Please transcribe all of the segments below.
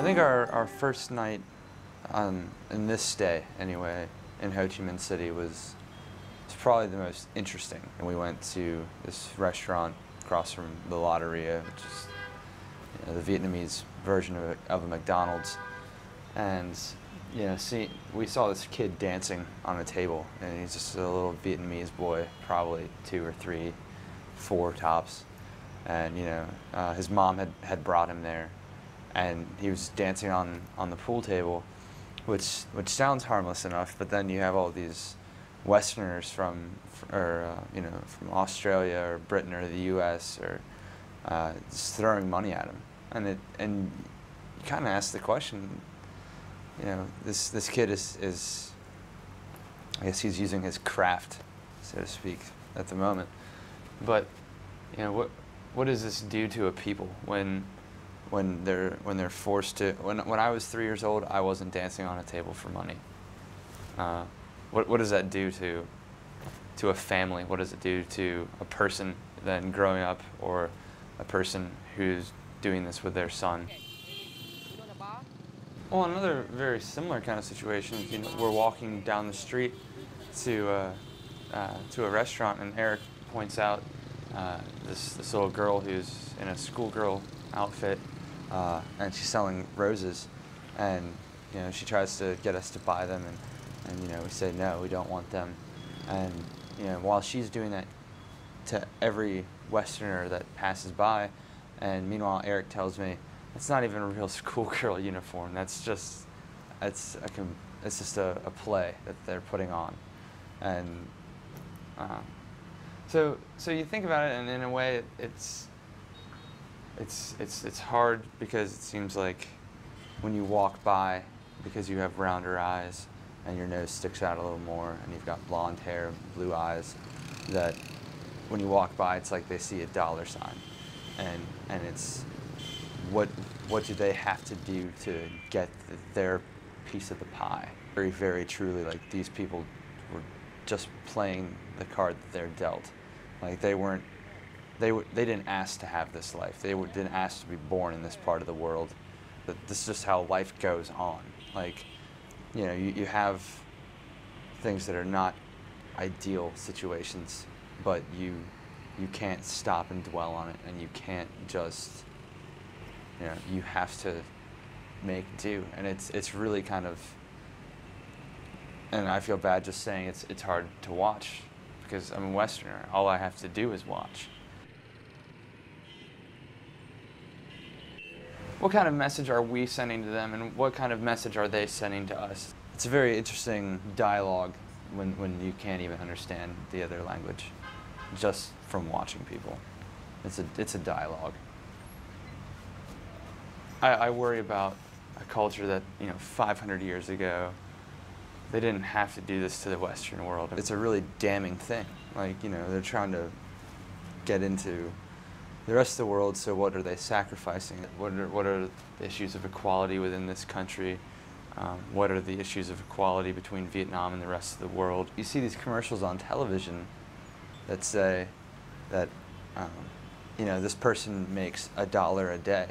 think our first night in this stay, anyway, in Ho Chi Minh City was probably the most interesting. And we went to this restaurant across from the Lotteria, which is the Vietnamese version of a McDonald's. And we saw this kid dancing on a table, and he's just a little Vietnamese boy, probably 2 or 3, 4 tops. And his mom had brought him there, and he was dancing on the pool table, which sounds harmless enough, but then you have all these Westerners from Australia or Britain or the U.S. or just throwing money at him, and you kind of ask the question, this kid is I guess he's using his craft, so to speak, at the moment, but what does this do to a people when they're forced to? When I was 3 years old, I wasn't dancing on a table for money. What does that do to a family? What does it do to a person then growing up, or a person who's doing this with their son? Well, another very similar kind of situation. We're walking down the street to a restaurant, and Eric points out this little girl who's in a schoolgirl outfit, and she's selling roses, and she tries to get us to buy them, and we say no, we don't want them, and while she's doing that to every Westerner that passes by, and meanwhile Eric tells me it's not even a real schoolgirl uniform. It's just a play that they're putting on, and so you think about it, and in a way it's hard, because it seems like when you walk by, because you have rounder eyes and your nose sticks out a little more and you've got blonde hair, blue eyes, that when you walk by, it's like they see a dollar sign, and it's what do they have to do to get their piece of the pie? Very, very truly, like, these people were just playing the card that they're dealt. Like, they didn't ask to have this life. They didn't ask to be born in this part of the world. But this is just how life goes on. Like, you have things that are not ideal situations, but you can't stop and dwell on it, and you can't just, you have to make do. And it's really kind of, and I feel bad just saying it's hard to watch, because I'm a Westerner. All I have to do is watch. What kind of message are we sending to them, and what kind of message are they sending to us? It's a very interesting dialogue when you can't even understand the other language, just from watching people. It's a dialogue. I worry about a culture that, 500 years ago, they didn't have to do this to the Western world. It's a really damning thing. Like, they're trying to get into the rest of the world, so what are they sacrificing? What are the issues of equality within this country? What are the issues of equality between Vietnam and the rest of the world? You see these commercials on television that say that this person makes $1 a day,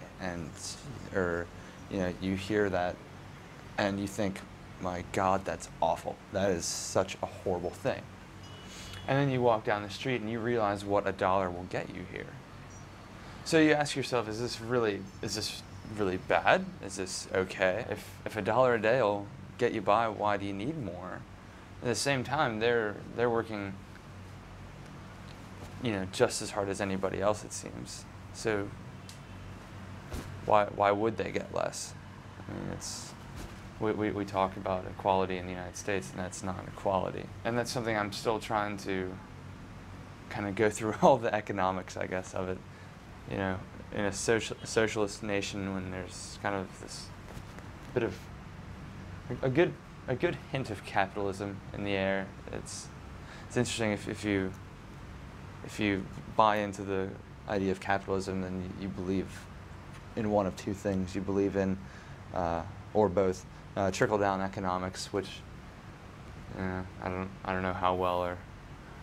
or you hear that and you think, my God, that's awful. That is such a horrible thing. And then you walk down the street and you realize what $1 will get you here. So you ask yourself, is this really bad? Is this okay? If $1 a day will get you by, why do you need more? At the same time, they're working, just as hard as anybody else, it seems. So why would they get less? I mean, we talk about equality in the United States, and that's not equality. And that's something I'm still trying to kind of go through all the economics, I guess, of it. In a socialist nation, when there's kind of this bit of a good hint of capitalism in the air, it's interesting if you buy into the idea of capitalism, then you believe in one of two things. You believe in, or both, trickle-down economics, which I don't know how well or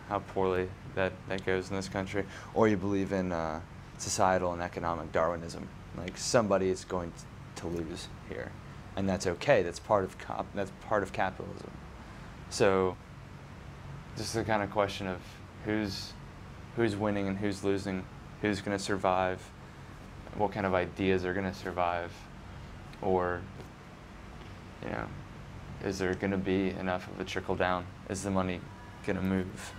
how poorly that goes in this country, or you believe in societal and economic Darwinism. Like, somebody is going to lose here, and that's okay. That's part of capitalism. So, just the kind of question of who's winning and who's losing, who's going to survive, what kind of ideas are going to survive, or, you know, is there going to be enough of a trickle down? Is the money going to move?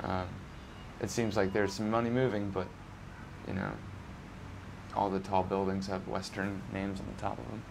And, it seems like there's some money moving, but, you know, all the tall buildings have Western names on the top of them.